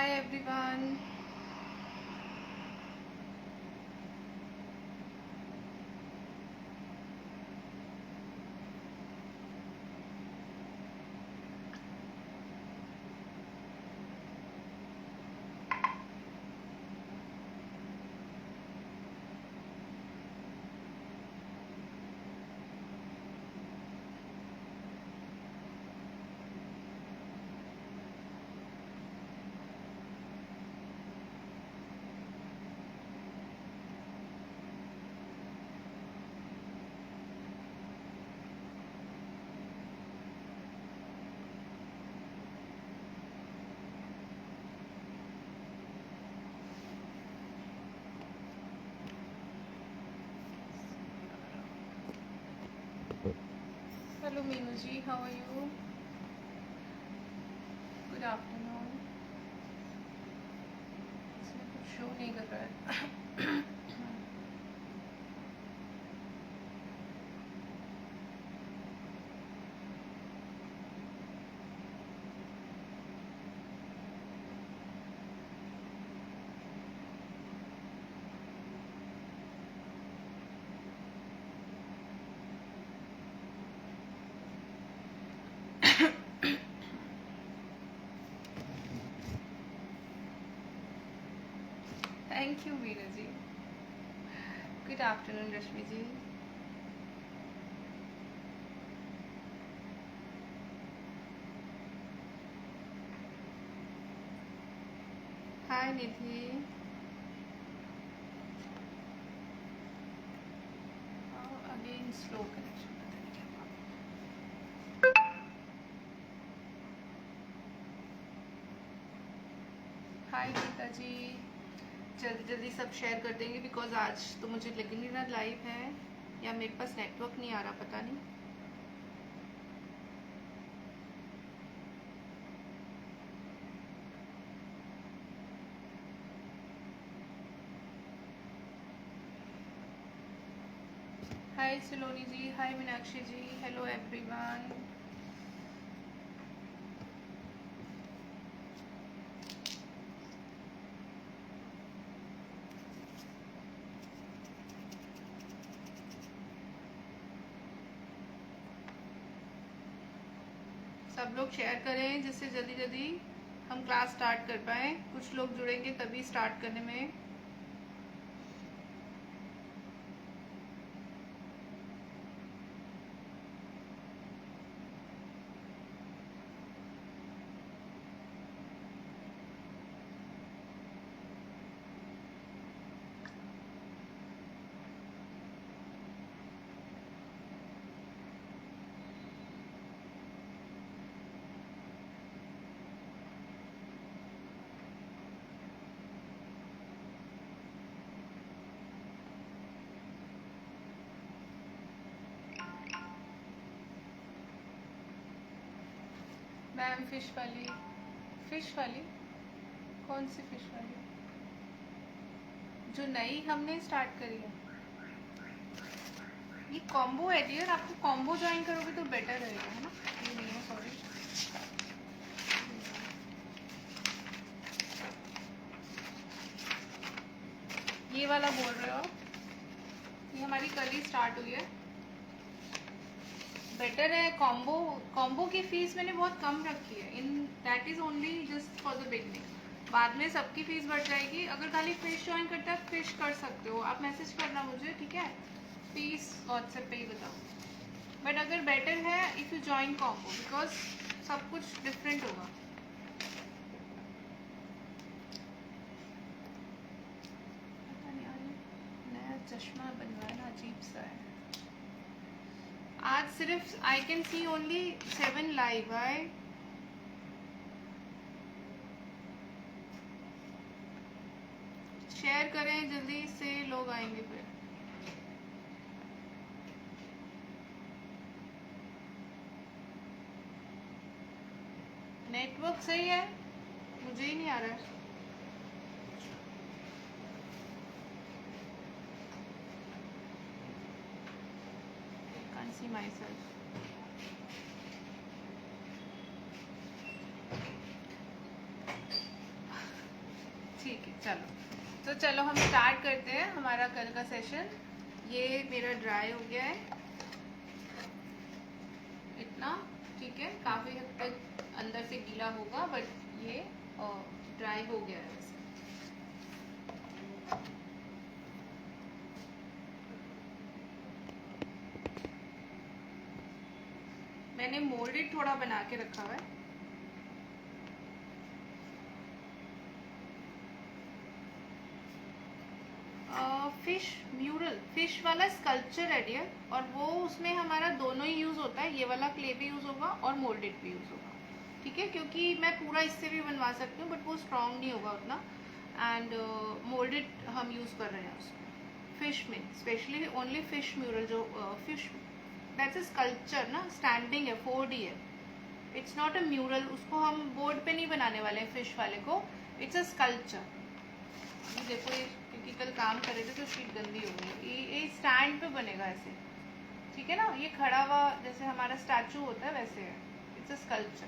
Hi everyone. Hello Meenu ji, how are you? Good afternoon. इसमें कुछ show नहीं कर रहा है. Thank you Meenu ji. Good afternoon Rashmi ji. Hi Nidhi. Again slow connection. Hi Gita जी. जल्दी जल्दी सब शेयर कर देंगे बिकॉज आज तो मुझे लग नहीं रहा लाइव है या मेरे पास नेटवर्क नहीं आ रहा, पता नहीं. हाय सिलोनी जी, हाय मीनाक्षी जी, हेलो एवरीवन. सब लोग शेयर करें जिससे जल्दी जल्दी हम क्लास स्टार्ट कर पाए. कुछ लोग जुड़ेंगे तभी स्टार्ट करने में. मैम फिश वाली कौन सी फिश वाली जो नई हमने स्टार्ट करी है? ये कॉम्बो है डियर, आपको कॉम्बो ज्वाइन करोगे तो बेटर रहेगा, है ना. ये नहीं है, सॉरी. ये वाला बोल रहे हो आप? ये हमारी कल ही स्टार्ट हुई है. बेटर है कॉम्बो. कॉम्बो की फीस मैंने बहुत कम रखी है. In that is only just for the beginning. बाद में सबकी फीस बढ़ जाएगी. अगर खाली फिश ज्वाइन करता है फिश कर सकते हो आप. मैसेज करना मुझे, ठीक है. फीस व्हाट्सएप पे ही बताओ. बट अगर बेटर है if you join combo because सब कुछ डिफरेंट होगा. पता नहीं आज नया चश्मा बनवाना अजीब सा है. आज सिर्फ I can see only 7 live है. शेयर करें जल्दी से, लोग आएंगे फिर. नेटवर्क सही है, मुझे ही नहीं आ रहा है. Can't see myself. ठीक है, चलो तो चलो हम स्टार्ट करते हैं हमारा कल का सेशन। ये मेरा ड्राई हो गया है इतना, ठीक है, काफ़ी हद तक अंदर से गीला होगा बट ये ड्राई हो गया है वैसे। मैंने मोल्डेड थोड़ा बना के रखा हुआ है। फिश म्यूरल, फिश वाला स्कल्पचर है डियर, और वो उसमें हमारा दोनों ही यूज़ होता है, ये वाला क्ले भी यूज़ होगा और मोल्डेड भी यूज़ होगा, ठीक है, क्योंकि मैं पूरा इससे भी बनवा सकती हूँ बट वो स्ट्रॉन्ग नहीं होगा उतना। एंड मोल्डेड हम यूज़ कर रहे हैं उसमें फिश में, स्पेशली ओनली फिश म्यूरल, जो फिश दैट्स अ स्कल्पचर ना, स्टैंडिंग है, 4D है, इट्स नॉट अ म्यूरल। उसको हम बोर्ड पे नहीं बनाने वाले हैं फिश वाले को, इट्स अ स्कल्पचर। देखो ये, क्योंकि कल काम कर रहे थे तो शीट गंदी हो गई। ये स्टैंड पे बनेगा ऐसे, ठीक है ना, ये खड़ा हुआ जैसे हमारा स्टैचू होता है वैसे है, इट्स अ स्कल्पचर।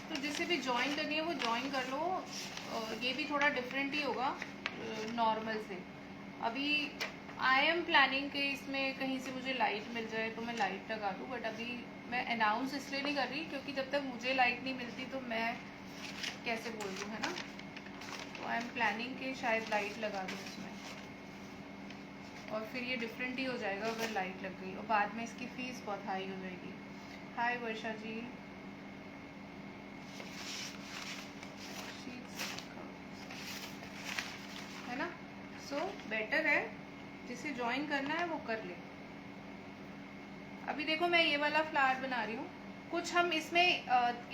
तो जिसे भी ज्वाइन करनी है वो ज्वाइन कर लो। ये भी थोड़ा डिफरेंट ही होगा नॉर्मल से। अभी आई एम प्लानिंग कि इसमें कहीं से मुझे लाइट मिल जाए तो मैं लाइट लगा दूँ, बट अभी मैं अनाउंस इसलिए नहीं कर रही क्योंकि जब तक मुझे लाइट नहीं मिलती तो मैं कैसे बोल दूँ, है ना। तो आई एम प्लानिंग कि शायद लाइट लगा दूँ इसमें, और फिर ये डिफरेंट ही हो जाएगा अगर लाइट लग गई, और बाद में इसकी फ़ीस बहुत हाई हो जाएगी। हाय वर्षा जी, है ना। सो बेटर है, जिसे ज्वाइन करना है वो कर ले। अभी देखो मैं ये वाला फ्लावर बना रही हूँ, कुछ हम इसमें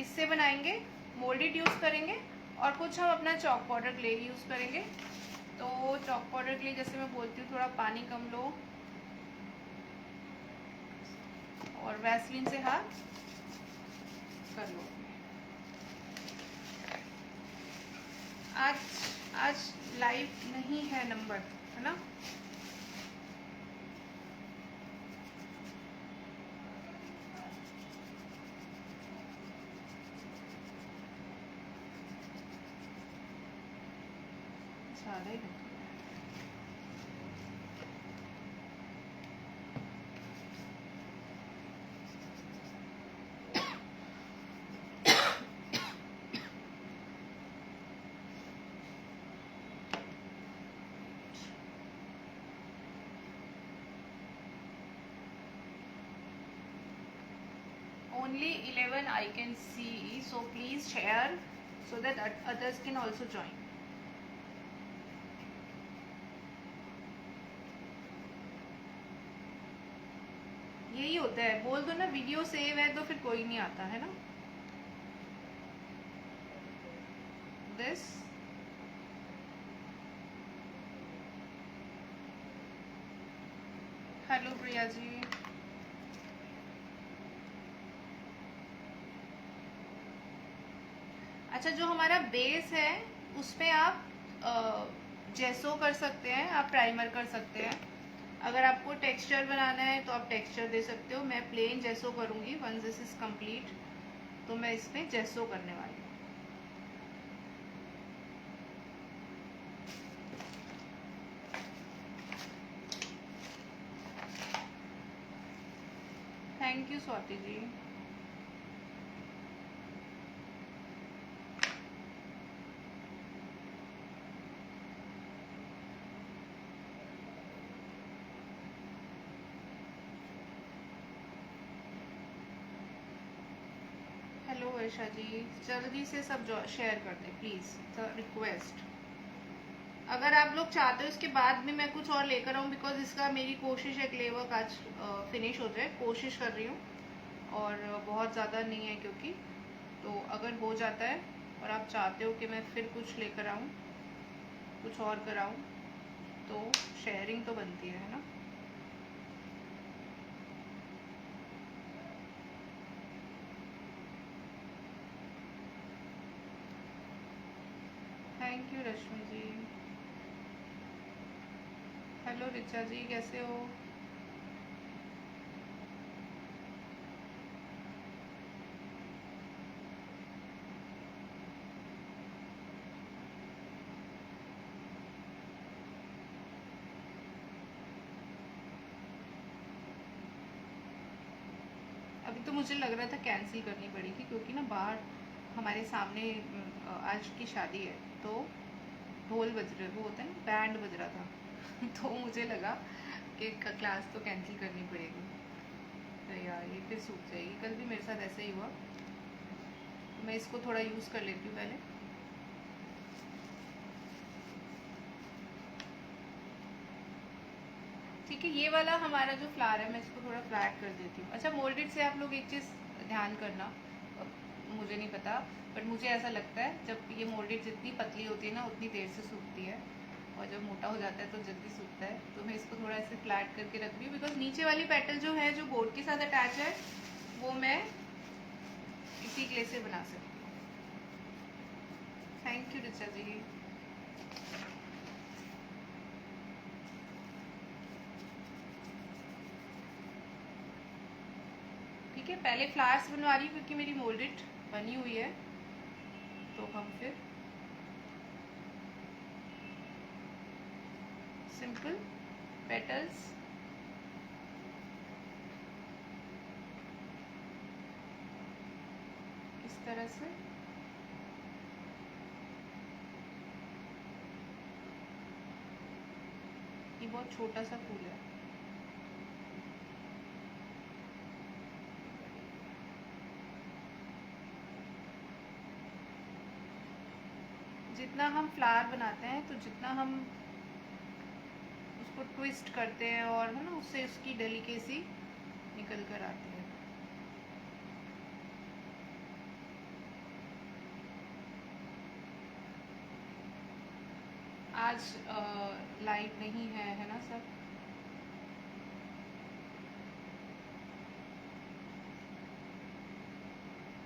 इससे बनाएंगे, मोल्डेड यूज़ करेंगे, और कुछ हम अपना चॉक पाउडर क्ले यूज़ करेंगे। तो चॉक पाउडर क्ले जैसे मैं बोलती हूँ, थोड़ा पानी कम लो और वैसलीन से हाथ कर लो। आज आज लाइव नहीं है नंबर, है ना। ज़्यादा ही लग only 11 I can see, so please share so that others can also join. यही होता है, बोल दो ना वीडियो सेव है तो फिर कोई नहीं आता, है ना। दिस हेलो प्रिया जी, अच्छा जो हमारा बेस है उस पे आप जेसो कर सकते हैं, आप प्राइमर कर सकते हैं। अगर आपको टेक्सचर बनाना है तो आप टेक्सचर दे सकते हो। मैं प्लेन जेसो करूँगी, वंस दिस इज कंप्लीट तो मैं इसमें जेसो करने वाली हूँ। Thank you Swati ji. Hello Varsha ji, जल्दी से सब शेयर कर दें प्लीज़, रिक्वेस्ट। अगर आप लोग चाहते हो इसके बाद में मैं कुछ और लेकर आऊँ, बिकॉज इसका मेरी कोशिश है क्ले वर्क आज फिनिश हो जाए, कोशिश कर रही हूँ, और बहुत ज़्यादा नहीं है क्योंकि, तो अगर हो जाता है और आप चाहते हो कि मैं फिर कुछ लेकर आऊँ, कुछ और कराऊँ, तो शेयरिंग तो बनती है ना। Thank you Rashmi ji. Hello Richa ji, कैसे हो? अभी तो मुझे लग रहा था कैंसिल करनी पड़ेगी, क्योंकि ना बाहर हमारे सामने आज की शादी है, तो ढोल बज रहे, वो होता है ना, बैंड बज रहा था तो मुझे लगा कि क्लास तो कैंसिल करनी पड़ेगी। तो यार ये फिर सूख जाएगी, कल भी मेरे साथ ऐसा ही हुआ। तो मैं इसको थोड़ा यूज़ कर लेती हूँ पहले। ठीक है, ये वाला हमारा जो फ्लावर है, मैं इसको थोड़ा फ्लैट कर देती हूँ। अच्छा, मोल्डेड से आप लोग एक चीज़ ध्यान करना, मुझे नहीं पता, बट मुझे ऐसा लगता है जब ये मोल्डेड जितनी पतली होती है ना उतनी देर से सूखती है, और जब मोटा हो जाता है तो जल्दी सूखता है। तो मैं इसको थोड़ा ऐसे फ्लैट करके रख रही हूँ, बिकॉज नीचे वाली पेटल जो है, जो बोर्ड के साथ अटैच है, वो मैं इसी क्ले से बना सकती हूँ। थैंक यू रिचा जी। ठीक है, पहले फ्लावर्स बनवा रही हूँ क्योंकि मेरी मोल्डेड बनी हुई है। तो हम फिर सिंपल पेटल्स इस तरह से, ये बहुत छोटा सा फूल है। जितना हम फ्लावर बनाते हैं, तो जितना हम उसको ट्विस्ट करते हैं और है ना, उससे उसकी डेलिकेसी निकल कर आती है। आज लाइट नहीं है ना सर?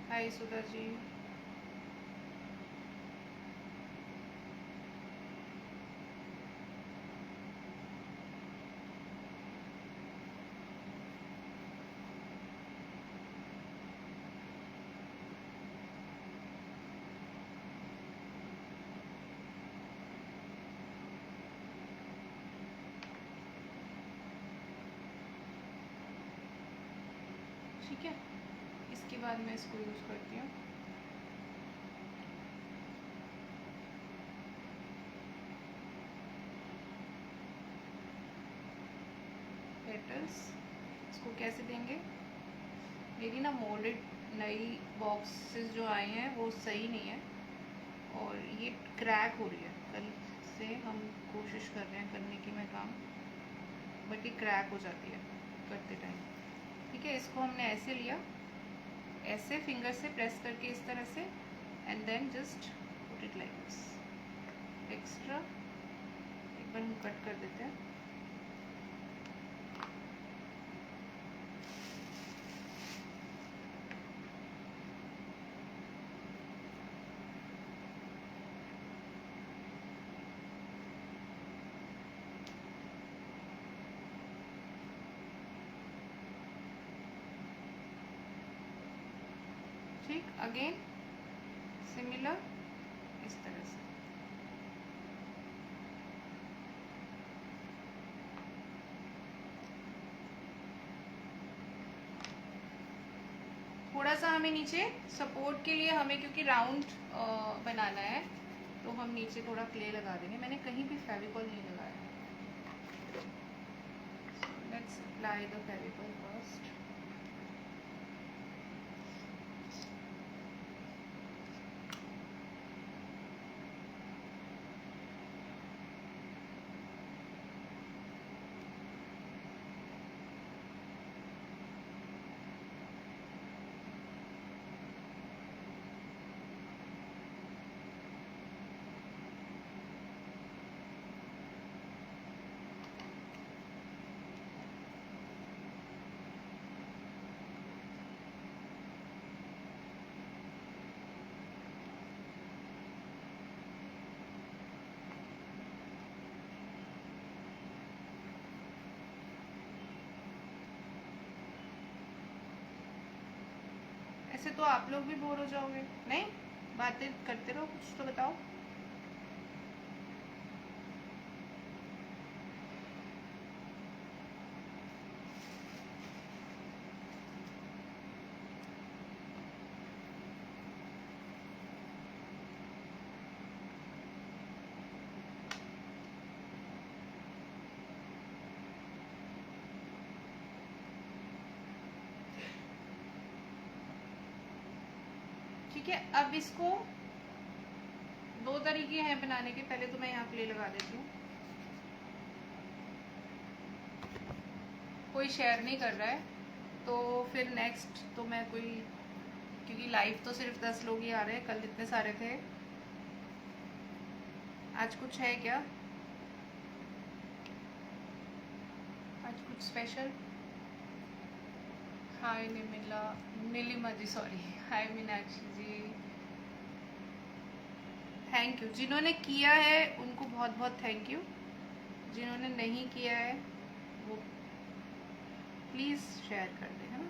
हाय सुधा जी। ठीक है, इसके बाद मैं इसको यूज़ करती हूँ। पेटल्स इसको कैसे देंगे? मेरी ना मोल्डेड नई बॉक्सेस जो आए हैं वो सही नहीं है, और ये क्रैक हो रही है। कल से हम कोशिश कर रहे हैं करने की मैं काम, बट ये क्रैक हो जाती है करते टाइम। ठीक है, इसको हमने ऐसे लिया, ऐसे फिंगर से प्रेस करके इस तरह से, and then just put it like this. Extra एक बार हम कट कर देते हैं। ठीक, अगेन सिमिलर इस तरह से। थोड़ा सा हमें नीचे सपोर्ट के लिए, हमें क्योंकि राउंड बनाना है, तो हम नीचे थोड़ा क्ले लगा देंगे। मैंने कहीं भी फेविकॉल नहीं लगाया। Let's apply the Fevicol first. इससे तो आप लोग भी बोर हो जाओगे। नहीं, बातें करते रहो, कुछ तो बताओ। ठीक है, अब इसको दो तरीके हैं बनाने के। पहले तो मैं यहाँ क्ले लगा देती हूँ। कोई शेयर नहीं कर रहा है तो फिर नेक्स्ट तो मैं कोई, क्योंकि लाइव तो सिर्फ 10 लोग ही आ रहे हैं, कल इतने सारे थे। आज कुछ है क्या? आज कुछ special? Hi Nimila, Neelima ji, sorry. Hi Meenakshi ji, thank you. जिन्होंने किया है उनको बहुत बहुत थैंक यू। जिन्होंने नहीं किया है वो प्लीज़ शेयर कर दें, है ना।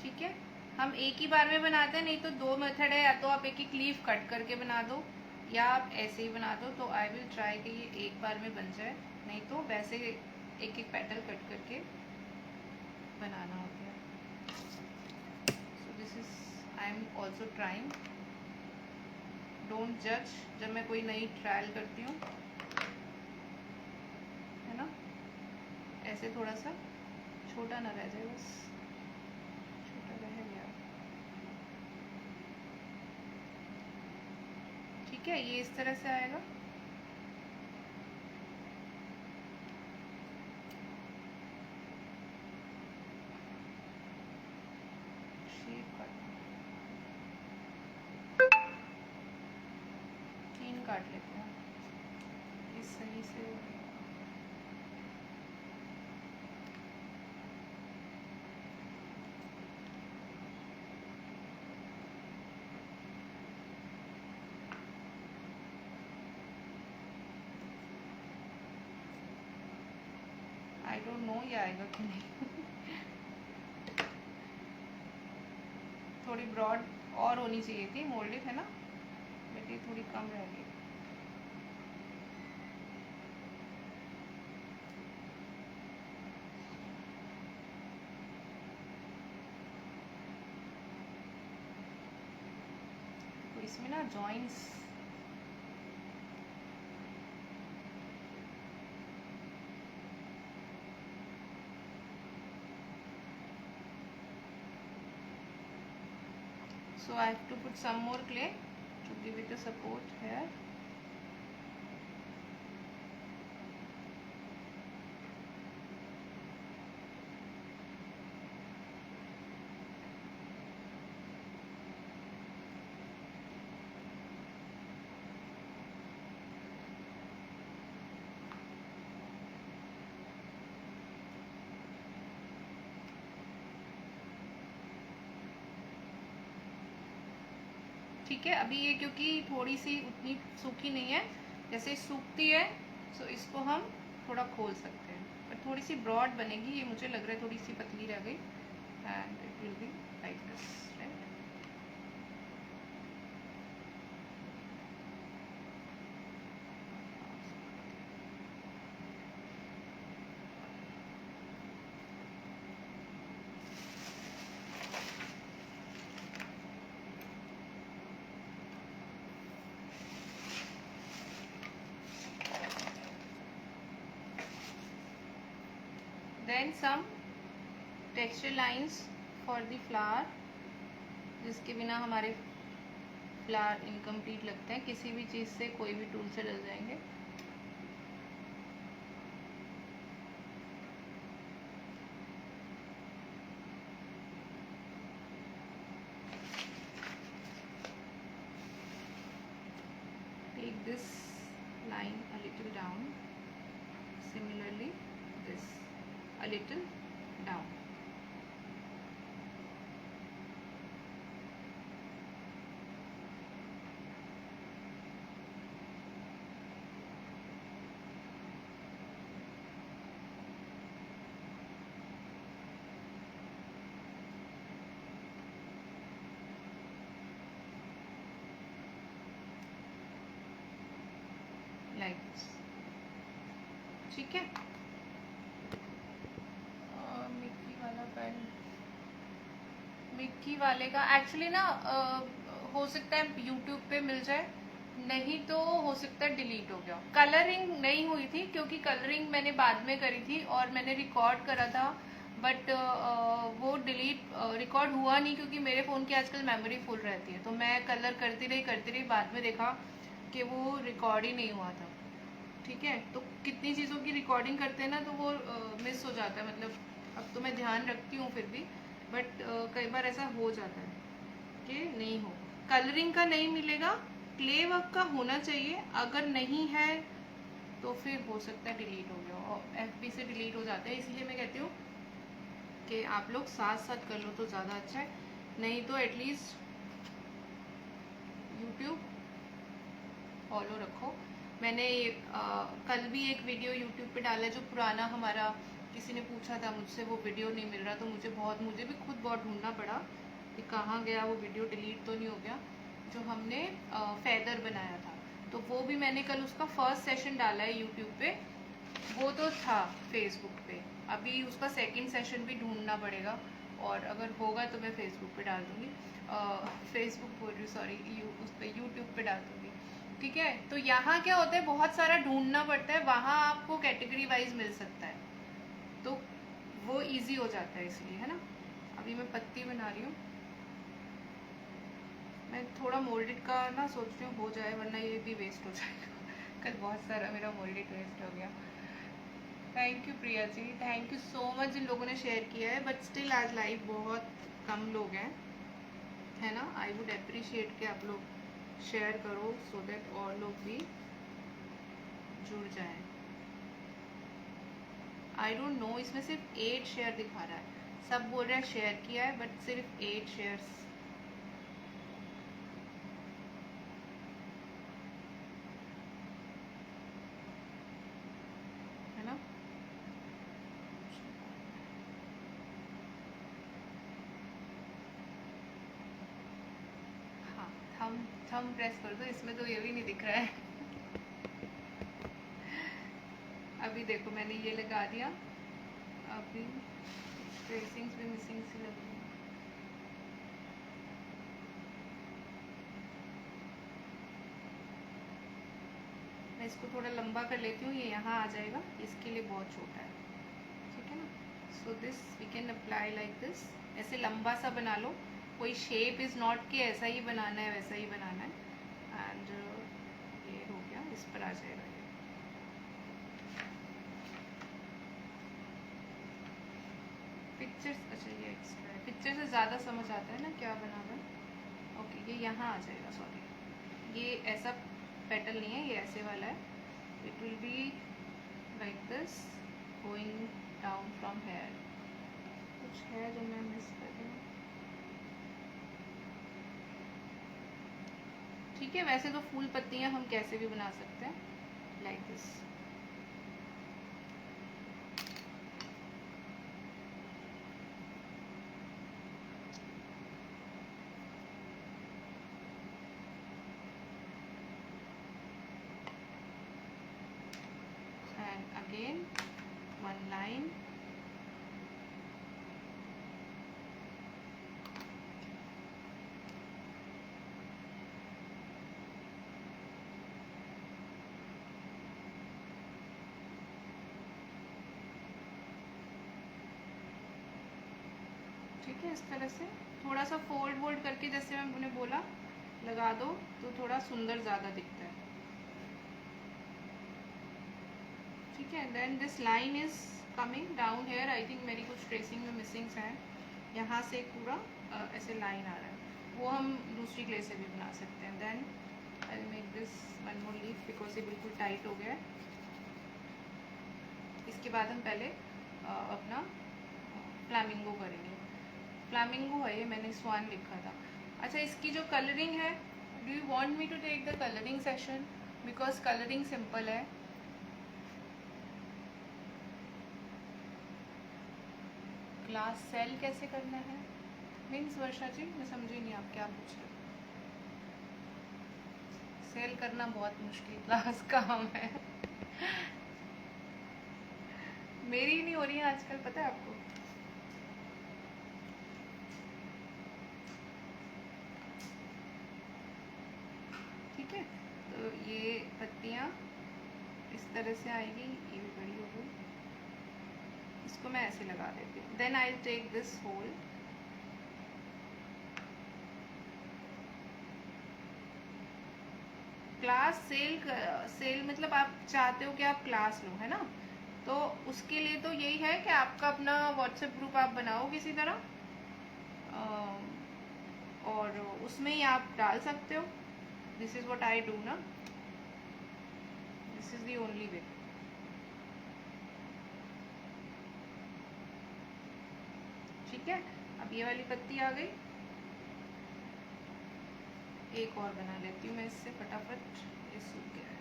ठीक है, हम एक ही बार में बनाते हैं, नहीं तो दो मेथड है। या तो आप एक एक लीफ कट करके बना दो, या आप ऐसे ही बना दो। तो आई विल ट्राई कि ये एक बार में बन जाए, नहीं तो वैसे एक एक पेटल कट करके बनाना हो गया। So this is, I am also trying, don't जज जब मैं कोई नई ट्रायल करती हूँ, है ना। ऐसे थोड़ा सा छोटा ना रह जाए, बस छोटा रह गया। ठीक है, ये इस तरह से आएगा। तीन काट लेते हैं, ये सही से हो गया। आई डोंट नो ये आएगा कि नहीं। थोड़ी ब्रॉड और होनी चाहिए थी, मोल्डेड है ना, बट ये थोड़ी कम रह गई। तो इसमें ना joints, so I have to put some more clay to give it a support here. ठीक है, अभी ये क्योंकि थोड़ी सी उतनी सूखी नहीं है, जैसे सूखती है तो इसको हम थोड़ा खोल सकते हैं, पर थोड़ी सी ब्रॉड बनेगी। ये मुझे लग रहा है थोड़ी सी पतली रह गई, and it will be like this, right. Then some texture lines for the flower, जिसके बिना हमारे फ्लावर इनकम्प्लीट लगते हैं। किसी भी चीज़ से, कोई भी टूल से डल जाएंगे। Take this line a little down, similarly this a little down. Like this, ठीक है। मिक्की वाला पेन, मिक्की वाले का एक्चुअली ना हो सकता है यूट्यूब पे मिल जाए, नहीं तो हो सकता है डिलीट हो गया। कलरिंग नहीं हुई थी क्योंकि कलरिंग मैंने बाद में करी थी और मैंने रिकॉर्ड करा था, बट वो डिलीट रिकॉर्ड हुआ नहीं क्योंकि मेरे फ़ोन की आजकल मेमोरी फुल रहती है। तो मैं कलर करती रही, बाद में देखा कि वो रिकॉर्ड ही नहीं हुआ था। ठीक है, तो कितनी चीज़ों की रिकॉर्डिंग करते हैं ना तो वो मिस हो जाता है। मतलब अब तो मैं ध्यान रखती हूँ फिर भी, बट कई बार ऐसा हो जाता है कि नहीं हो। कलरिंग का नहीं मिलेगा, क्ले वर्क का होना चाहिए। अगर नहीं है तो फिर हो सकता है डिलीट हो गया, और एफबी से डिलीट हो जाता है। इसलिए मैं कहती हूँ कि आप लोग साथ साथ कर लो तो ज़्यादा अच्छा है, नहीं तो एटलीस्ट यूट्यूब फॉलो रखो। मैंने कल भी एक वीडियो यूट्यूब पे डाला जो पुराना हमारा, किसी ने पूछा था मुझसे, वो वीडियो नहीं मिल रहा, तो मुझे भी खुद बहुत ढूंढना पड़ा कि कहाँ गया वो वीडियो, डिलीट तो नहीं हो गया, जो हमने फेदर बनाया था। तो वो भी मैंने कल उसका फर्स्ट सेशन डाला है यूट्यूब पे। वो तो था फेसबुक पे, अभी उसका सेकंड सेशन भी ढूंढना पड़ेगा, और अगर होगा तो मैं फेसबुक पे डाल दूँगी, फेसबुक बोल रही हूँ सॉरी, उस पर यूट्यूब पे डाल दूँगी। ठीक है, तो यहाँ क्या होता है, बहुत सारा ढूंढना पड़ता है, वहाँ आपको कैटेगरी वाइज मिल सकता है, तो वो इजी हो जाता है, इसलिए है ना। अभी मैं पत्ती बना रही हूँ, मैं थोड़ा मोल्डेड का ना सोच रही हूँ हो जाए, वरना ये भी वेस्ट हो जाएगा। कल बहुत सारा मेरा मोल्डेड वेस्ट हो गया। Thank you Priya ji, thank you so much जिन लोगों ने शेयर किया है, बट स्टिल आज लाइव बहुत कम लोग हैं, है ना। आई वुड अप्रिशिएट कि आप लोग शेयर करो सो दैट और लोग भी जुड़ जाएं। आई डोंट नो, इसमें सिर्फ 8 शेयर दिखा रहा है, सब बोल रहे हैं शेयर किया है, बट सिर्फ 8 शेयर्स, है ना। हाँ, थम प्रेस कर दो, इसमें तो ये भी नहीं दिख रहा है। अभी देखो मैंने ये लगा दिया, अभी ट्रेसिंग्स भी मिसिंग सी लग रही है। मैं इसको थोड़ा लंबा कर लेती हूँ, ये यहाँ आ जाएगा, इसके लिए बहुत छोटा है, ठीक है ना। So this we can apply like this, ऐसे लंबा सा बना लो, कोई शेप इज़ नॉट कि ऐसा ही बनाना है वैसा ही बनाना है। एंड ये हो गया, इस पर आ जाएगा ये। पिक्चर्स, अच्छा ये एक्स्ट्रा है, पिक्चर से ज़्यादा समझ आता है ना क्या बनाना है। ओके, ये यहाँ आ जाएगा, सॉरी, ये ऐसा पेटल नहीं है, ये ऐसे वाला है। It will be like this going down from here. कुछ है जो मैं मिस कर रही हूँ, ठीक है। वैसे तो फूल पत्तियाँ हम कैसे भी बना सकते हैं, like this. And again one line, ठीक है। इस तरह से थोड़ा सा फोल्ड वोल्ड करके, जैसे मैंने बोला, लगा दो तो थोड़ा सुंदर ज़्यादा दिखता है, ठीक है। Then this line is coming down here, I think मेरी कुछ ट्रेसिंग में मिसिंग्स हैं, यहाँ से पूरा ऐसे लाइन आ रहा है, वो हम दूसरी क्ले से भी बना सकते हैं। Then I will make this one more leaf because ये बिल्कुल टाइट हो गया है। इसके बाद हम पहले अपना फ्लैमिंगो करेंगे। फ्लैमिंगो है ये, मैंने स्वान लिखा था। अच्छा, इसकी जो कलरिंग है, do you want me to take the colouring session? Because colouring simple है। क्लास सेल कैसे करना है मीन्स वर्षा जी, मैं समझी नहीं आप क्या पूछ रहे हो। सेल करना बहुत मुश्किल क्लास काम है। मेरी नहीं हो रही है आजकल, पता है आपको। ठीक है, तो ये पत्तियाँ इस तरह से आएगी, ये भी बड़ी हो गई। इसको मैं ऐसे लगा देती हूँ। Then I take this hole, class sale मतलब आप चाहते हो कि आप क्लास लो, है ना। तो उसके लिए तो यही है कि आपका अपना व्हाट्सएप ग्रुप आप बनाओ किसी तरह, और उसमें ही आप डाल सकते हो। This is what I do ना, this is the only way. ठीक है, अब ये वाली पत्ती आ गई, एक और बना लेती हूँ मैं इससे फटाफट, ये सूख गया है।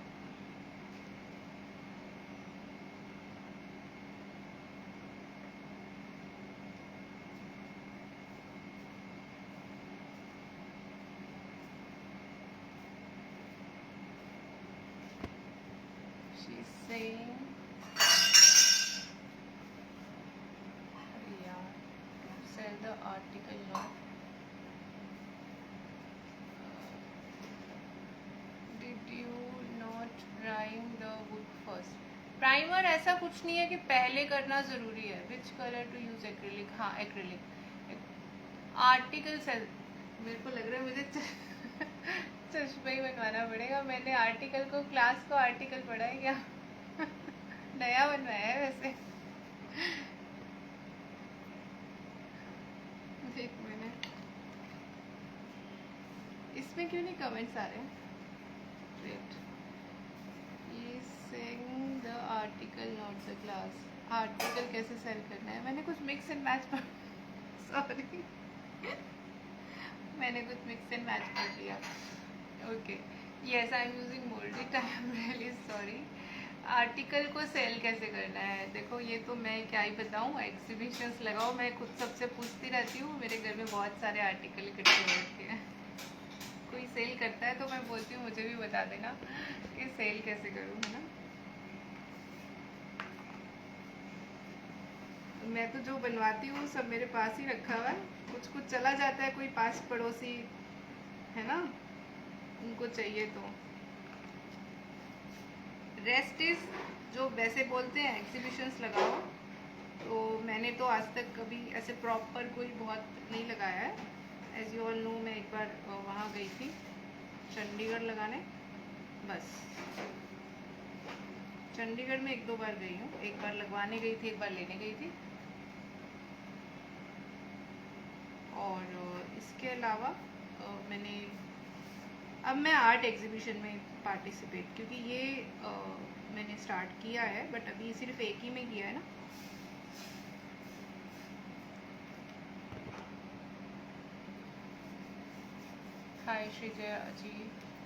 She's saying, yeah, sell the article now. Did you not prime the wood first? Primer ऐसा कुछ नहीं है कि पहले करना ज़रूरी है। Which colour to use? Acrylic. हाँ, एक्रिलिक। आर्टिकल सेल, मेरे को लग रहा है मुझे चश्मा ही बनवाना पड़ेगा। मैंने आर्टिकल को, क्लास को आर्टिकल पढ़ा है क्या? नया बनवाया है वैसे। एक मिनट, इसमें क्यों नहीं कमेंट्स आ रहे हैं? वेट, ये saying the article not the class. Article कैसे सेल करना है? मैंने कुछ मिक्स एंड मैच पढ़ सॉरी मैंने कुछ मिक्स एंड मैच पढ़ लिया। Okay, yes I am using mould it, I am really sorry. Article को सेल कैसे करना है? देखो, ये तो मैं क्या ही बताऊँ, एग्जीबिशंस लगाओ, मैं खुद सबसे पूछती रहती हूँ। मेरे घर में बहुत सारे आर्टिकल इकट्ठे हो रखे हैं। कोई सेल करता है तो मैं बोलती हूँ मुझे भी बता देना कि सेल कैसे करूँ, है ना। मैं तो जो बनवाती हूँ सब मेरे पास ही रखा हुआ है। कुछ कुछ चला जाता है, कोई पास पड़ोसी है ना, उनको चाहिए तो। रेस्ट इज, जो वैसे बोलते हैं एग्जीबिशंस लगाओ, तो मैंने तो आज तक कभी ऐसे प्रॉपर कोई बहुत नहीं लगाया है। एज यू ऑल नो, मैं एक बार वहाँ गई थी चंडीगढ़ लगाने, बस चंडीगढ़ में एक दो बार गई हूँ। एक बार लगवाने गई थी, एक बार लेने गई थी। और इसके अलावा मैंने, अब मैं आर्ट एग्जीबिशन में पार्टिसिपेट, क्योंकि ये मैंने स्टार्ट किया है, बट अभी सिर्फ एक ही में किया है ना। हाय श्रीजय जी,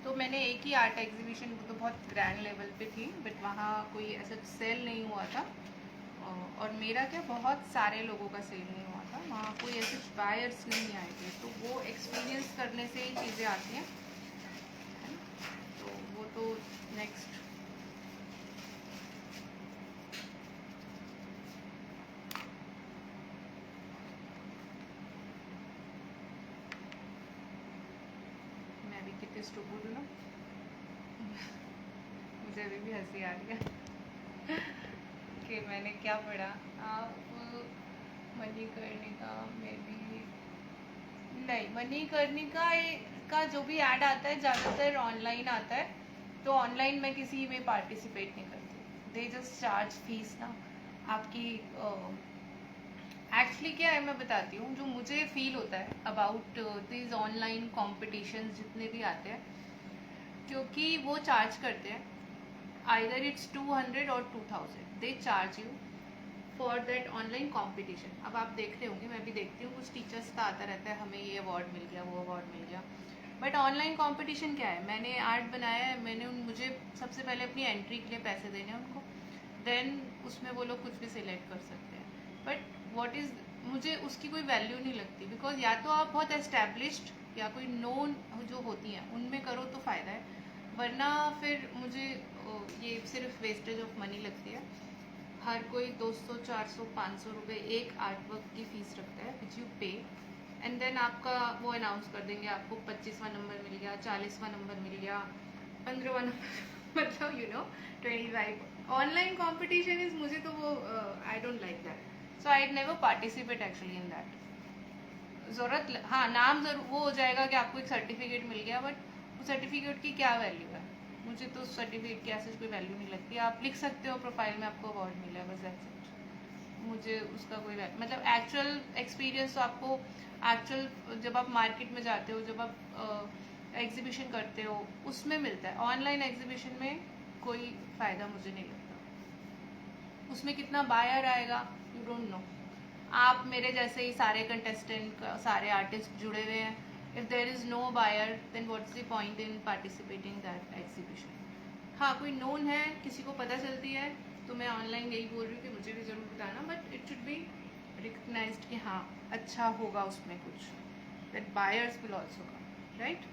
तो मैंने एक ही आर्ट एग्जीबिशन, वो तो बहुत ग्रैंड लेवल पे थी, बट वहाँ कोई ऐसा सेल नहीं हुआ था। और मेरा क्या, बहुत सारे लोगों का सेल नहीं हुआ था वहाँ, कोई ऐसे बायर्स नहीं आए थे। तो वो एक्सपीरियंस करने से ही चीज़ें आती हैं, है ना। तो वो तो नेक्स्ट। मैं भी कितने स्टूपिड हूँ ना, मुझे अभी भी हंसी आ रही है कि मैंने क्या पढ़ा। आप मणिकर्णिका में भी नहीं, मणिकर्णिका जो भी ऐड आता है ज़्यादातर ऑनलाइन आता है, तो ऑनलाइन मैं किसी में पार्टिसिपेट नहीं करती। दे जस्ट चार्ज फीस ना आपकी। एक्चुअली क्या है, मैं बताती हूँ, जो मुझे फील होता है अबाउट दीज ऑनलाइन कॉम्पिटिशन्स जितने भी आते हैं, क्योंकि वो चार्ज करते हैं, आइदर इट्स 200 और 2000 they charge you for that online competition. अब आप देख रहे होंगे, मैं भी देखती हूँ, कुछ टीचर्स का आता रहता है हमें ये अवार्ड मिल गया, वो अवार्ड मिल गया। बट ऑनलाइन कंपटीशन क्या है? मैंने आर्ट बनाया है, मुझे सबसे पहले अपनी एंट्री के लिए पैसे देने हैं उनको, देन उसमें वो लोग कुछ भी सिलेक्ट कर सकते हैं। बट व्हाट इज़, मुझे उसकी कोई वैल्यू नहीं लगती, बिकॉज या तो आप बहुत एस्टेब्लिश्ड या कोई नोन जो होती हैं उनमें करो तो फ़ायदा है, वरना फिर मुझे ये सिर्फ वेस्टेज ऑफ मनी लगती है। हर कोई 200, 400, 500 रुपये एक आर्ट वर्क की फ़ीस रखता है, विच यू पे, एंड देन आपका वो अनाउंस कर देंगे, आपको 25वां नंबर मिल गया, 40वां नंबर मिल गया, 15वां नंबर मतलब 25। ऑनलाइन कॉम्पिटिशन इज, मुझे तो वो I don't like that, so I never participate actually in that. ज़रूरत, हाँ, नाम जरूर वो हो जाएगा कि आपको एक सर्टिफिकेट मिल गया, बट उस सर्टिफिकेट की क्या वैल्यू है? मुझे तो उस सर्टिफिकेट की ऐसे कोई वैल्यू नहीं लगती। आप लिख सकते हो प्रोफाइल में आपको अवार्ड मिला है, बस दैट्स इट। मुझे उसका कोई मतलब एक्चुअल एक्सपीरियंस तो आपको एक्चुअल जब आप मार्केट में जाते हो, जब आप एग्जीबिशन करते हो, उसमें मिलता है। ऑनलाइन एग्जीबिशन में कोई फ़ायदा मुझे नहीं लगता। उसमें कितना बायर आएगा, यू डोंट नो। आप मेरे जैसे ही सारे कंटेस्टेंट, सारे आर्टिस्ट जुड़े हुए हैं, if there is no buyer then what's the point in participating that exhibition. हाँ, कोई नोन है, किसी को पता चलती है, तो मैं ऑनलाइन यही बोल रही हूँ कि मुझे भी ज़रूर बताना, but it should be recognised कि हाँ अच्छा होगा उसमें कुछ, that buyers will also come, right.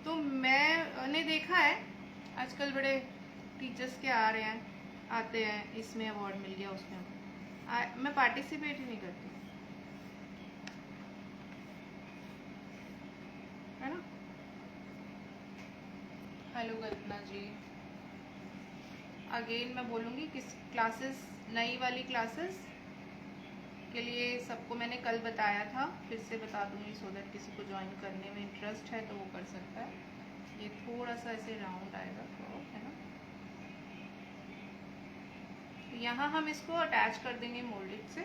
तो मैंने देखा है आजकल बड़े टीचर्स के आ रहे हैं, आते हैं, इसमें अवार्ड मिल गया, उसमें मैं पार्टिसिपेट ही नहीं करती, है ना। हेलो कल्पना जी, अगेन मैं बोलूँगी किस क्लासेस, नई वाली क्लासेस के लिए सबको मैंने कल बताया था, फिर से बता दूँगी, सो दैट किसी को ज्वाइन करने में इंटरेस्ट है तो वो कर सकता है। ये थोड़ा सा ऐसे राउंड आएगा तो, है ना। यहाँ हम इसको अटैच कर देंगे मोल्डेड से।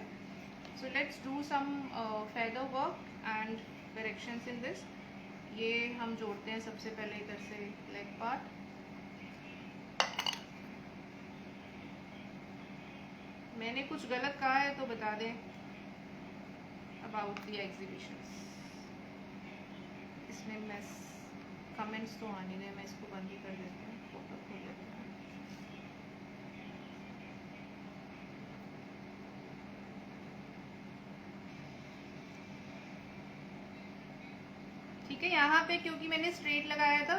So let's do some feather work and directions in this. ये हम जोड़ते हैं सबसे पहले इधर से लेग पार्ट। मैंने कुछ गलत कहा है तो बता दें अबाउट द एग्जीबिशंस। इसमें मैं कमेंट्स तो आने दें, मैं इसको बंद ही कर देती हूँ, फोटो खोल लेती हूँ। ठीक है, यहाँ पे क्योंकि मैंने स्ट्रेट लगाया था,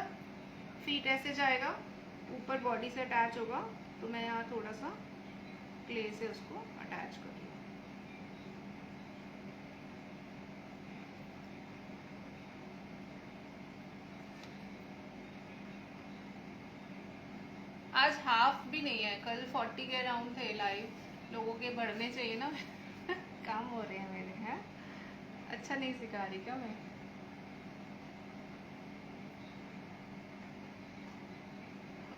फीट ऐसे जाएगा, ऊपर बॉडी से अटैच होगा, तो मैं यहाँ थोड़ा सा क्ले से उसको अटैच कर लूँ। आज हाफ भी नहीं है, कल 40 के अराउंड थे लाइव, लोगों के बढ़ने चाहिए ना काम हो रहे हैं मेरे, हैं। अच्छा नहीं सिखा रही क्या मैं?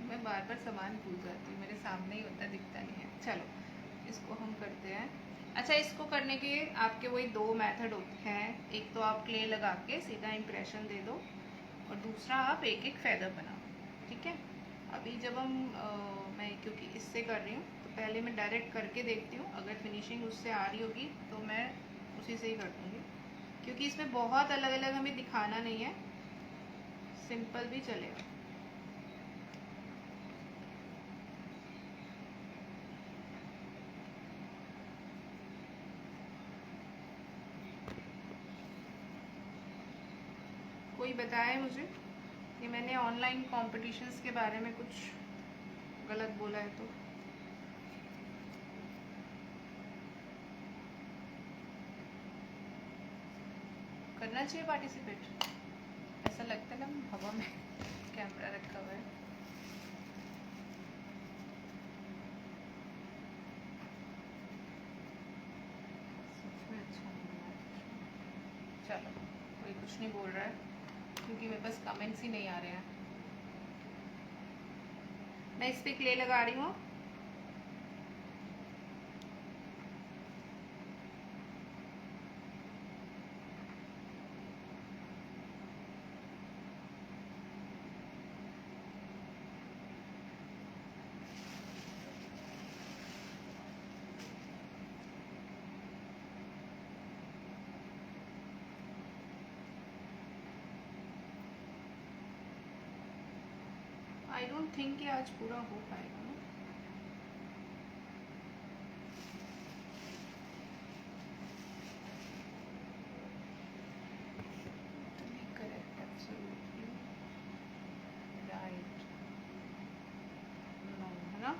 मैं बार बार सामान भूल जाती हूँ, मेरे सामने ही होता, दिखता नहीं है। चलो इसको हम करते हैं। अच्छा, इसको करने के आपके वही दो मेथड होते हैं, एक तो आप क्ले लगा के सीधा इम्प्रेशन दे दो, और दूसरा आप एक एक फेदर बनाओ, ठीक है। अभी जब हम मैं क्योंकि इससे कर रही हूँ, तो पहले मैं डायरेक्ट करके देखती हूँ, अगर फिनिशिंग उससे आ रही होगी तो मैं उसी से ही कर दूँगी, क्योंकि इसमें बहुत अलग अलग हमें दिखाना नहीं है, सिंपल भी चलेगा। कोई बताए मुझे कि मैंने ऑनलाइन कॉम्पिटिशन्स के बारे में कुछ गलत बोला है तो। करना चाहिए पार्टिसिपेट, ऐसा लगता है ना हवा में कैमरा रखा हुआ है। चलो, कोई कुछ नहीं बोल रहा है क्योंकि मेरे पास कमेंट्स ही नहीं आ रहे हैं। मैं इस पे क्ले लगा रही हूँ। आई डोंट थिंक कि आज पूरा हो पाएगा ना। Correct, absolutely right. नो, है ना,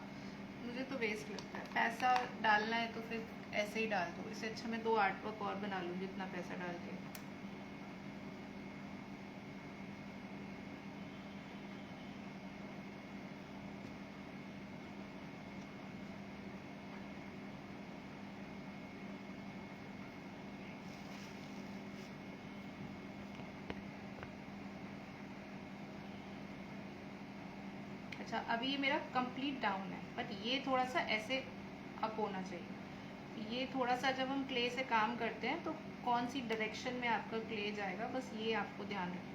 मुझे तो वेस्ट लगता है। पैसा डालना है तो फिर ऐसे ही डाल दो, इससे अच्छा मैं 2 आर्टवर्क और बना लूँ जितना पैसा डाल के। अच्छा, अभी ये मेरा कंप्लीट डाउन है, बट ये थोड़ा सा ऐसे अप होना चाहिए। ये थोड़ा सा जब हम क्ले से काम करते हैं तो कौन सी डायरेक्शन में आपका क्ले जाएगा, बस ये आपको ध्यान रखना है।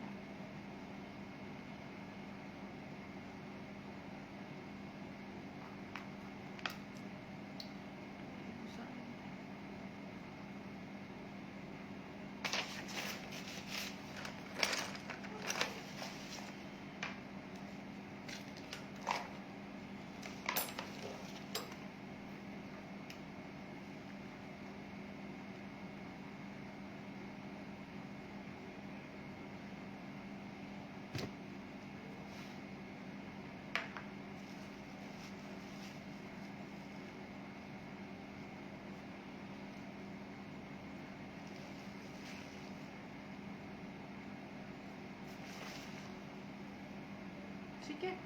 ठीक है,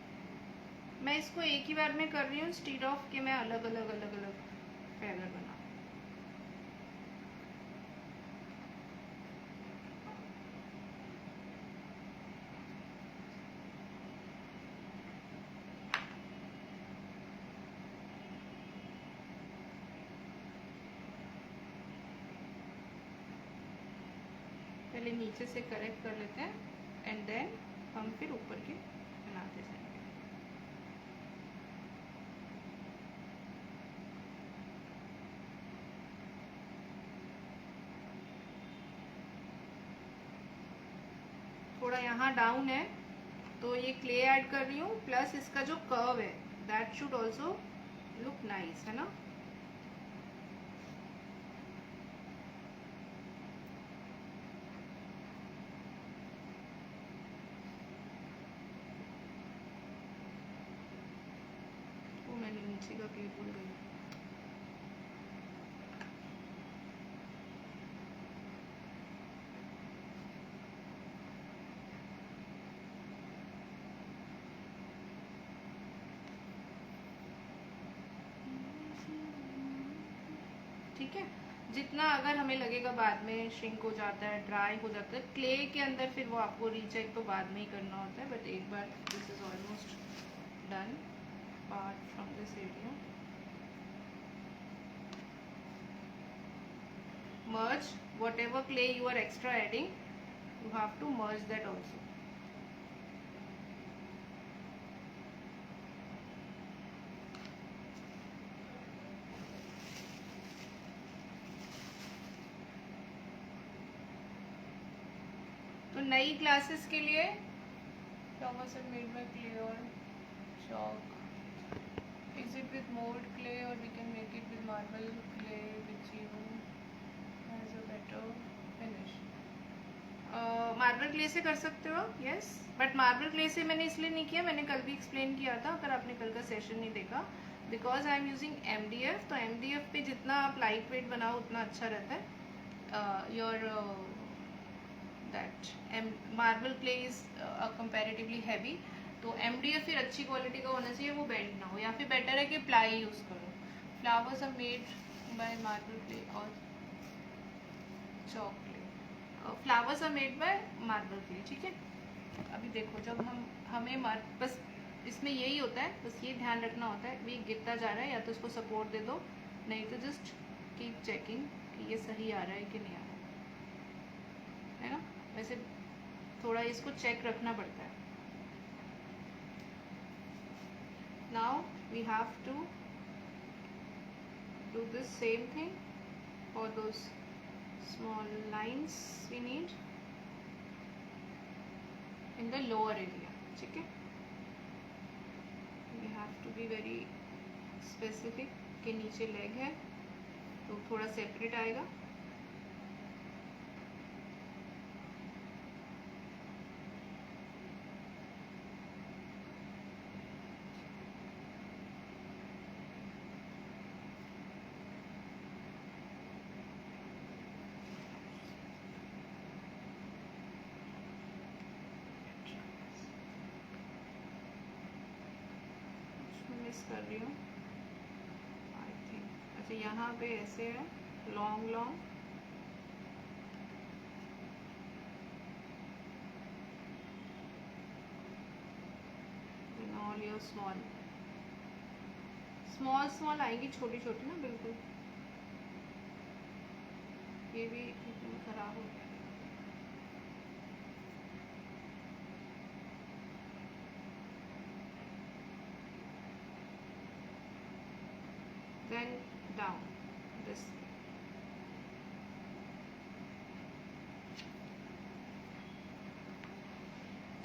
मैं इसको एक ही बार में कर रही हूँ इंस्टेड ऑफ कि मैं अलग अलग अलग अलग फेदर बना। पहले नीचे से करेक्ट कर लेते हैं एंड देन हम फिर ऊपर के बनाते जाएंगे। थोड़ा यहाँ डाउन है तो ये क्ले ऐड कर रही हूँ, प्लस इसका जो कर्व है that should also look nice, है ना। वो मैंने नीचे का क्ले भूल गई। ठीक है, जितना अगर हमें लगेगा बाद में श्रिंक हो जाता है, ड्राई हो जाता है क्ले के अंदर, फिर वो आपको रीचेक तो बाद में ही करना होता है, बट एक बार this is almost done part from this area. merge whatever clay you are extra adding, you have to merge that also. तो नई क्लासेस के लिए Thomas had made by clay or chalk. Is it with mold clay or we can make it with marble clay which you has a better finish? Marble clay से कर सकते हो, yes, but marble clay से मैंने इसलिए नहीं किया, मैंने कल भी एक्सप्लेन किया था अगर आपने कल का सेशन नहीं देखा, because I am using MDF। तो MDF पे जितना आप लाइट वेट बनाओ उतना अच्छा रहता है। Your that marble clay is comparatively heavy, तो MDF फिर अच्छी क्वालिटी का होना चाहिए, वो बेंड ना हो, या फिर बेटर है कि प्लाई यूज करो। Flowers are made by marble clay और chalk clay, flowers are made by marble clay. ठीक है, अभी देखो जब हमें बस इसमें यही होता है, बस ये ध्यान रखना होता है, ये गिरता जा रहा है या तो इसको सपोर्ट दे दो, नहीं तो जस्ट कीप चेकिंग कि ये सही आ रहा है कि नहीं आ रहा है ना। वैसे थोड़ा इसको चेक रखना पड़ता है। Now we have to do this same thing for those small lines we need in the lower area। ठीक है, have to be very specific के नीचे लेग है तो थोड़ा सेपरेट आएगा। मिस कर रही हूँ आई थिंक। अच्छा यहाँ पे ऐसे है long long, all your small small small आएगी, छोटी छोटी ना बिल्कुल। ये भी खराब हो गया। Then down this way.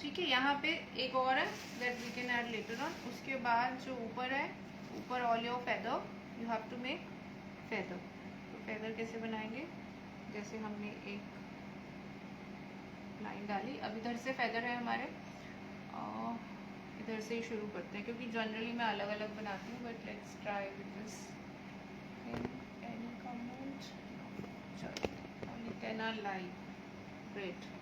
ठीक है, यहाँ पे एक और है that we can add later on। उसके बाद जो ऊपर है, ऊपर all your feather you have to make feather। तो feather कैसे बनाएंगे, जैसे हमने एक लाइन डाली, अब इधर से feather है हमारे, इधर से ही शुरू करते हैं क्योंकि जनरली मैं अलग अलग बनाती हूँ, but let's try with this. Any comment? चलो, only 10 are live. Great.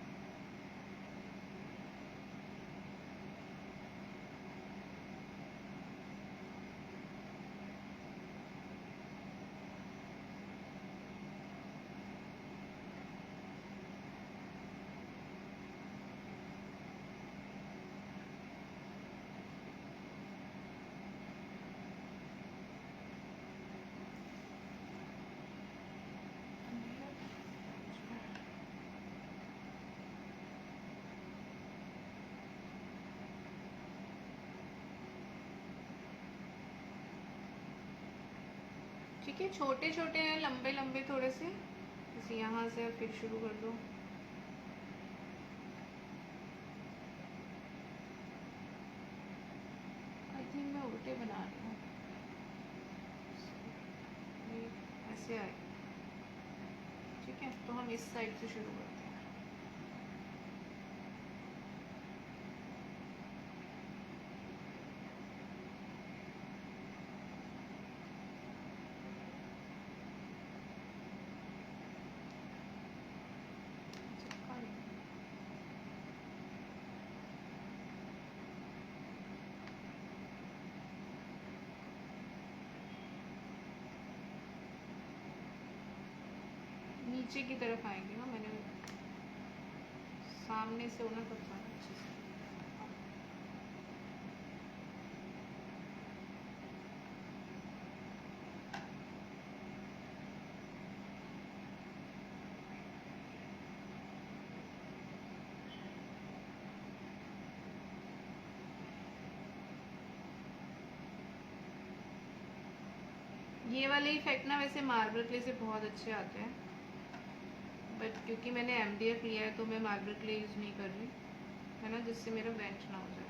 ठीक है, छोटे छोटे हैं, लंबे लंबे थोड़े से, जैसे यहाँ से फिर शुरू कर दो। आई थिंक मैं उल्टे बना रही हूँ, ऐसे आए। ठीक है, तो हम इस साइड से शुरू करते हैं। नीचे की तरफ आएंगे ना, मैंने सामने से होना तब सारा अच्छे से। ये वाले इफेक्ट ना वैसे मार्बल क्ले से बहुत अच्छे आते हैं, बट क्योंकि मैंने MDF लिया है तो मैं मार्बल क्ले यूज़ नहीं कर रही है ना, जिससे मेरा बेंच ना हो जाए।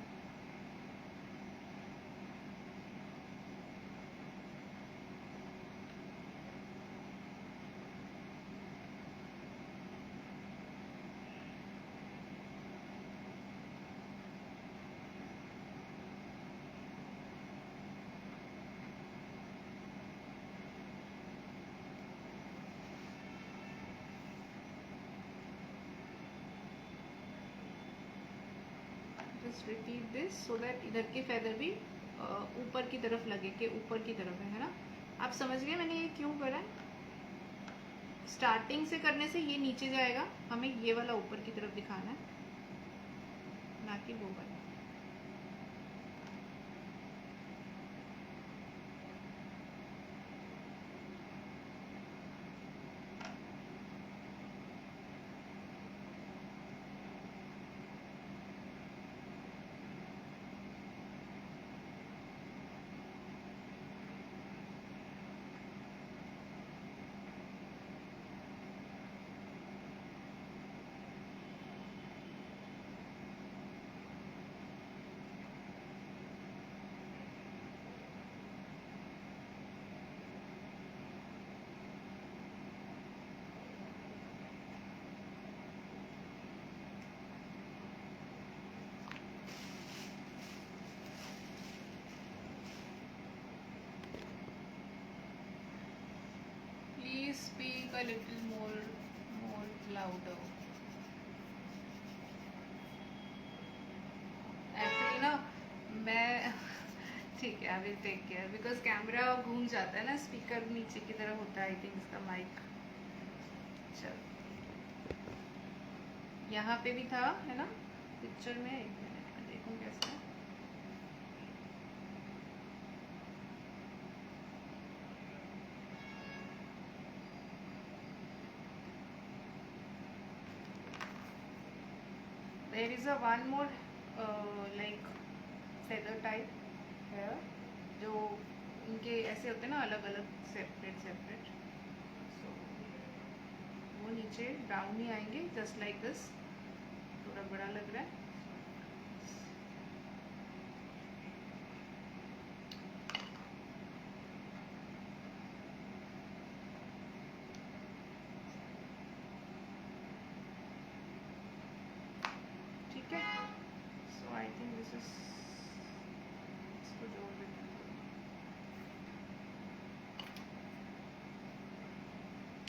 Just repeat this so that इधर के फेदर भी ऊपर की तरफ लगे कि ऊपर की तरफ है ना। आप समझ गए मैंने ये क्यों करा है? स्टार्टिंग से करने से ये नीचे जाएगा, हमें ये वाला ऊपर की तरफ दिखाना है, ना कि वो वाला। please speak a little more louder. Actually ना मैं ठीक है, I will take care because camera घूम जाता है ना, स्पीकर नीचे की तरफ होता है आई थिंक इसका माइक। चल यहाँ पे भी था है ना पिक्चर में, एक मिनट में देखूँ कैसा है। There is a one more like feather type है जो इनके ऐसे होते हैं ना अलग अलग सेपरेट सेपरेट, सो वो नीचे ब्राउन ही आएंगे जस्ट लाइक दिस। थोड़ा बड़ा लग रहा है, ठीक है। सो आई थिंक दिस इज, इसको जोड़ देते हैं।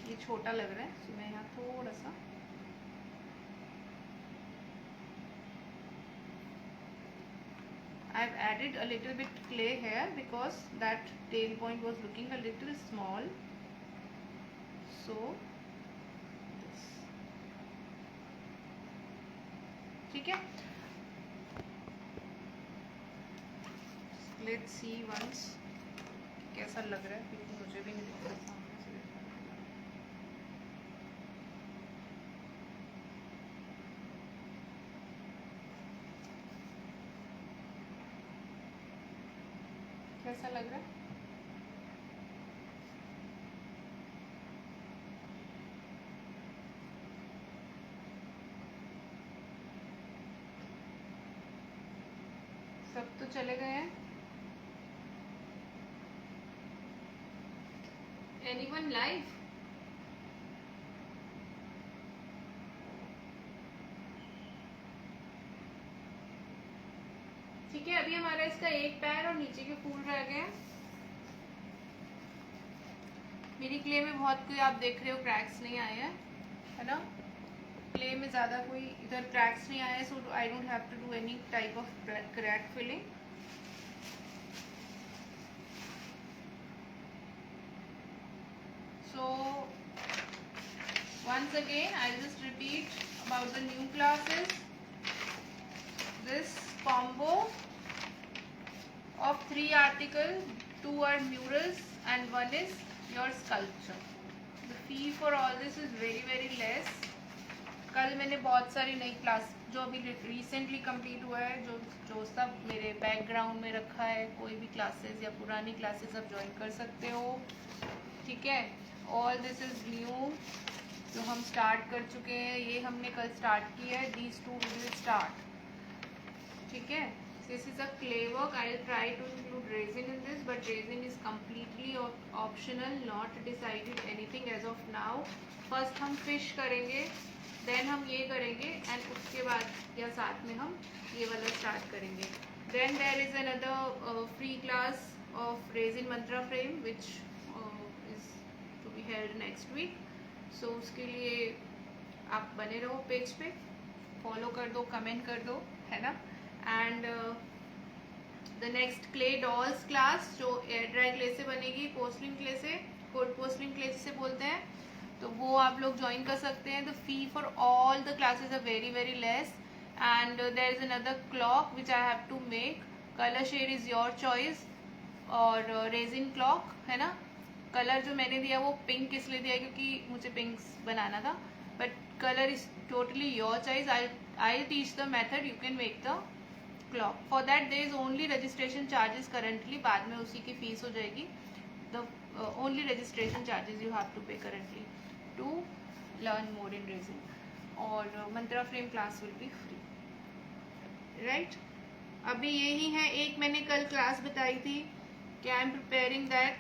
ये छोटा लग रहा है, सो मैं यहाँ थोड़ा सा I've added a little bit clay here because that tail point was looking a little small, so this, ठीक है। Let's see once कैसा लग रहा है, क्योंकि मुझे भी नहीं दिख रहा सामने से। कैसा लग रहा है? सब तो चले गए हैं। Anyone live? ठीक है, अभी हमारा इसका एक पैर और नीचे के फूल रह गए हैं। मेरी क्ले में बहुत कोई आप देख रहे हो क्रैक्स नहीं आए हैं, है ना। क्ले में ज़्यादा कोई इधर क्रैक्स नहीं आए, so I don't have to do any type of crack filling. So once again I'll just repeat about the new classes. This combo of 3 articles, 2 are murals and 1 is your sculpture. The fee for all this is very less. कल मैंने बहुत सारी नई class जो अभी recently complete हुआ है, जो सब मेरे बैकग्राउंड में रखा है, कोई भी क्लासेस या पुरानी क्लासेस आप ज्वाइन कर सकते हो, ठीक है। ऑल दिस इज न्यू जो हम स्टार्ट कर चुके हैं, ये हमने कल स्टार्ट किया है, दीज 2 विल स्टार्ट, ठीक है। This is a clay work. I'll try to include resin in this, but resin is completely optional, not decided anything as of now. First हम fish करेंगे, then हम ये करेंगे, and उसके बाद या साथ में हम ये वाला start करेंगे। Then there is another free class of resin mantra frame which is to be held next week. So उसके लिए आप बने रहो पेज पे, फॉलो कर दो, कमेंट कर दो, है ना। And the next clay dolls class जो एयर ड्राई क्ले से बनेगी, पोर्सलिन क्ले से, पोर्सलिन क्ले से बोलते हैं, तो वो आप लोग ज्वाइन कर सकते हैं। The fee for all the classes are very less, and there is another clock which I have to make. Colour shade is your choice, और रेजिन क्लॉक, है ना। कलर जो मैंने दिया वो पिंक इसलिए दिया क्योंकि मुझे पिंक बनाना था, but colour is totally your choice. I teach the method, you can make the clock. For that there is only registration charges currently, बाद में उसी की फीस हो जाएगी। The only registration charges you have to pay currently to learn more in resin, और Mantra frame class will be free, right. अभी यही है, एक मैंने कल क्लास बताई थी कि I am preparing that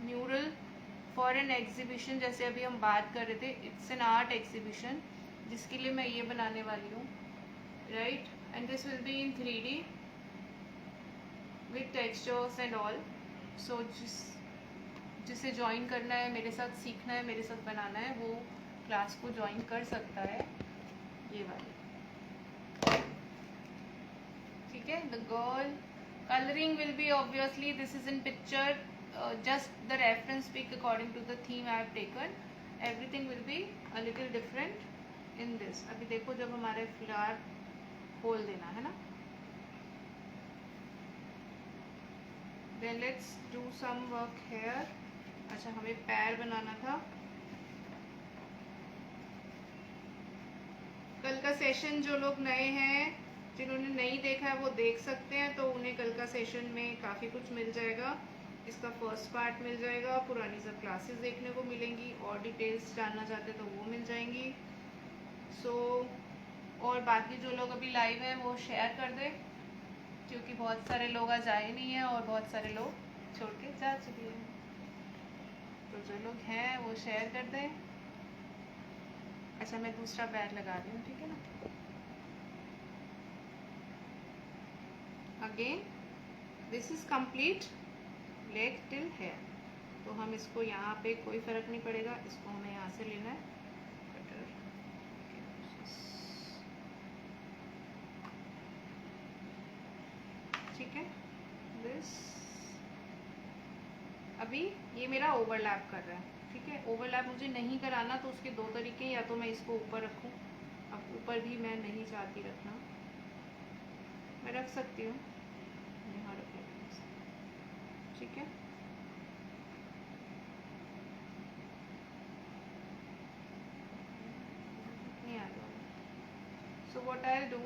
mural for an exhibition, जैसे अभी हम बात कर रहे थे, इट्स एन आर्ट एग्जीबिशन जिसके लिए मैं ये बनाने वाली हूँ, right. And this will be in 3D with textures and all. So जिसे ज्वाइन करना है, मेरे साथ सीखना है, मेरे साथ बनाना है, वो क्लास को ज्वाइन कर सकता है, ये वाली। ठीक है, the girl coloring will be obviously this is in picture, just the reference pic according to the theme I have taken. Everything will be a little different in this. अभी देखो जब हमारे फ्लावर खोल देना है ना, then let's do some work here. अच्छा, हमें पैर बनाना था। कल का सेशन जो लोग नए हैं, जिन्होंने नहीं देखा है, वो देख सकते हैं, तो उन्हें कल का सेशन में काफ़ी कुछ मिल जाएगा। इसका फर्स्ट पार्ट मिल जाएगा, पुरानी सब क्लासेस देखने को मिलेंगी, और डिटेल्स जानना चाहते तो वो मिल जाएंगी। और बाकी जो लोग अभी लाइव हैं वो शेयर कर दें, क्योंकि बहुत सारे लोग आज आए नहीं हैं और बहुत सारे लोग छोड़ के जा चुके हैं। तो जो लोग हैं वो शेयर कर दें। अच्छा, मैं दूसरा पैर लगा रही हूँ, ठीक है ना। Again this is complete leg till here. तो हम इसको यहाँ पे कोई फर्क नहीं पड़ेगा, इसको हमें यहाँ से लेना है कटर। ठीक है, दिस अभी ये मेरा ओवरलैप कर रहा है। ठीक है, ओवरलैप मुझे नहीं कराना, तो उसके दो तरीके, या तो मैं इसको ऊपर रखूँ। अब ऊपर भी मैं नहीं चाहती रखना, मैं रख सकती हूँ, यहाँ रख लेती हूँ। ठीक है, नहीं आ रहा। So what I will do,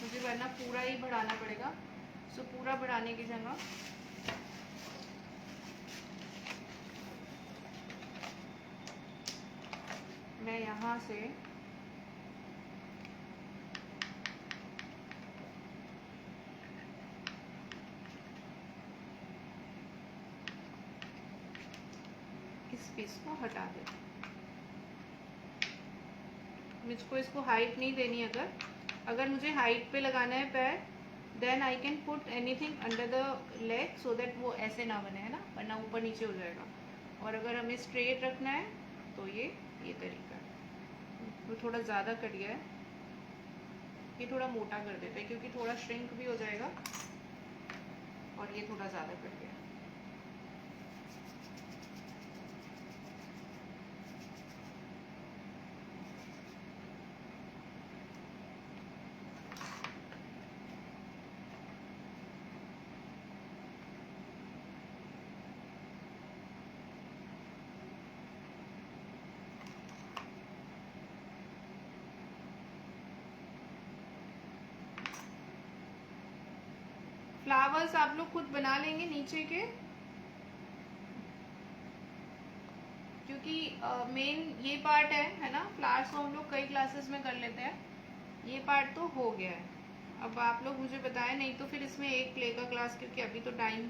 मुझे वरना पूरा ही बढ़ाना पड़ेगा। सो पूरा बढ़ाने की जगह मैं यहाँ से इस पीस को हटा देती हूँ। मुझको इसको हाइट नहीं देनी। अगर मुझे हाइट पे लगाना है पैर, then I can put anything under the leg, so that वो ऐसे ना बने, है ना, वरना ऊपर नीचे हो जाएगा। और अगर हमें स्ट्रेट रखना है तो ये तरीका है। वो थोड़ा ज़्यादा कट गया है, ये थोड़ा मोटा कर देते हैं, क्योंकि थोड़ा श्रिंक भी हो जाएगा, और ये थोड़ा ज़्यादा कट गया। फ्लावर्स आप लोग खुद बना लेंगे नीचे के, क्योंकि मेन ये पार्ट है ना। फ्लावर्स को हम लोग कई क्लासेस में कर लेते हैं, ये पार्ट तो हो गया है। अब आप लोग मुझे बताएं, नहीं तो फिर इसमें एक प्ले का क्लास, क्योंकि अभी तो टाइम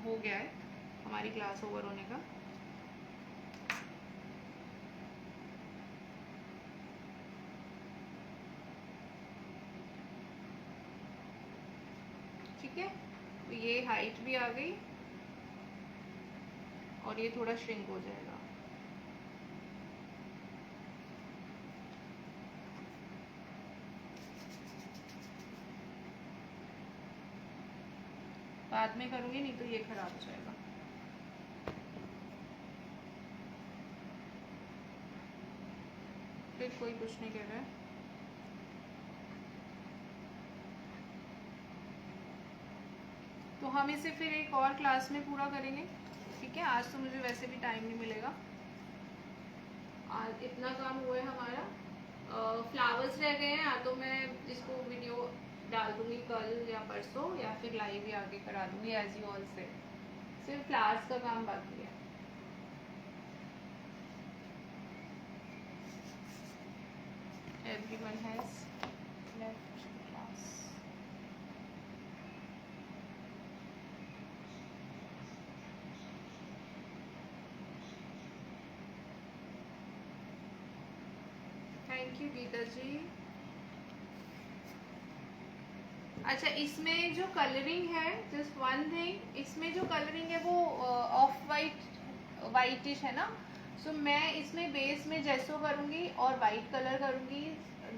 हो गया है हमारी क्लास ओवर होने का। ठीक है, तो ये हाइट भी आ गई, और ये थोड़ा श्रिंक हो जाएगा। बाद में करूँगी, नहीं तो ये खराब हो जाएगा। फिर कोई कुछ नहीं कह रहा है। तो हम इसे फिर एक और क्लास में पूरा करेंगे। ठीक है, आज तो मुझे वैसे भी टाइम नहीं मिलेगा। आज इतना काम हुआ है हमारा। फ्लावर्स रह गए हैं, या तो मैं इसको वीडियो डाल दूंगी कल या परसों, या फिर लाइव ही आगे करा दूंगी, एज यू ऑल से। सिर्फ फ्लावर्स का काम बाकी है। Everyone has left class. Thank you, Geeta ji. अच्छा, इसमें जो कलरिंग है, जस्ट वन थिंग, इसमें जो कलरिंग है वो ऑफ वाइटिश है ना, सो मैं इसमें बेस में जैसो करूँगी और वाइट कलर करूँगी.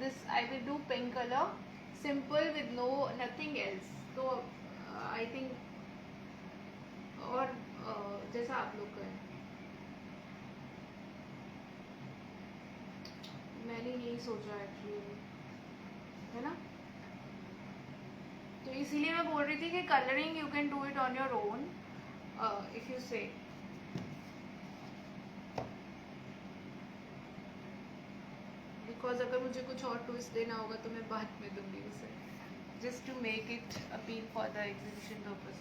This I will do pink colour, simple with no nothing else. तो आई थिंक, और जैसा आप लोग करें, मैंने यही सोचा एक्चुअली, है ना. तो इसीलिए मैं बोल रही थी कि colouring you can do it on your own if you से. बिकॉज अगर मुझे कुछ और ट्विस्ट देना होगा तो मैं बाद में दूंगी उसे, just to make it appeal for the exhibition purpose.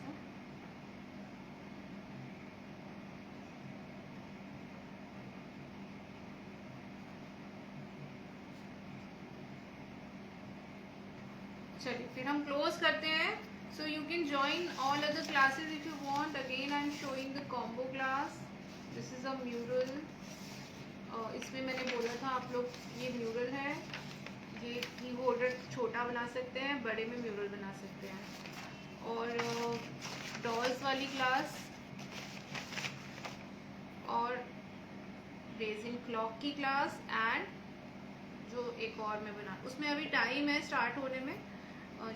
चलिए फिर हम क्लोज करते हैं. So you can join all other classes if you want. Again I am showing the combo class. This is a mural. इसमें मैंने बोला था आप लोग, ये म्यूरल है, ये की होल्डर छोटा बना सकते हैं, बड़े में म्यूरल बना सकते हैं. और डॉल्स वाली क्लास और रेजिन क्लॉक की क्लास, एंड जो एक और मैं बना, उसमें अभी टाइम है स्टार्ट होने में,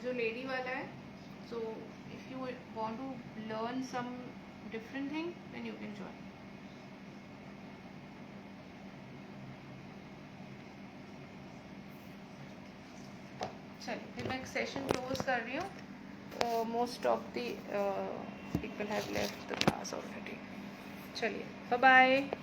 जो लेडी वाला है. So if you want to learn some different thing then you can join. चलिए फिर मैं सेशन क्लोज कर रही हूँ. Most of the people have left the class already. चलिए बाय बाय.